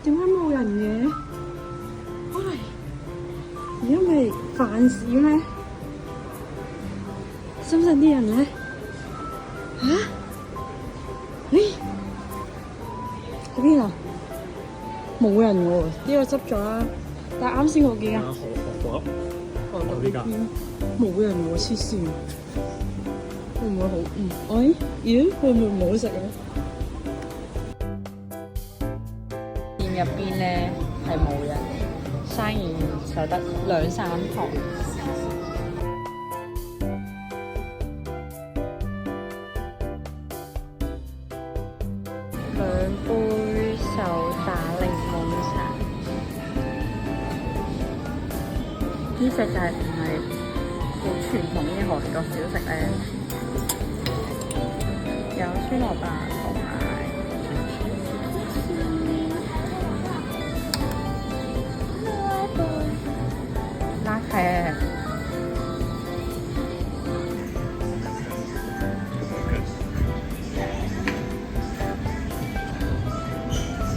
點解冇人嘅？喂，而家咪飯市咩？深圳啲人咧嚇？咦？喺邊啊？冇人喎，呢個執咗啦。但係啱先嗰幾間韓國呢邊冇人喎，黐線。會唔會好？咦？會唔會唔好食咧？店入邊咧係冇人，生意就得2、3堂。2杯手打檸檬茶，呢隻就係唔係好傳統嘅韓國小食咧？有酸蘿蔔同埋辣茄，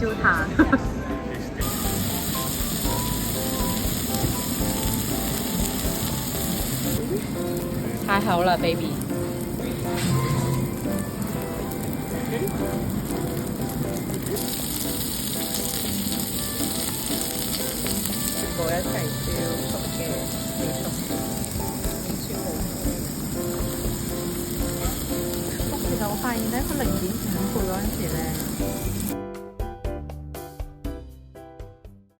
燒炭。太好啦，baby！全部一齊燒熟嘅味餸，已經算好。其實我發現咧，佢0.5倍嗰陣時咧。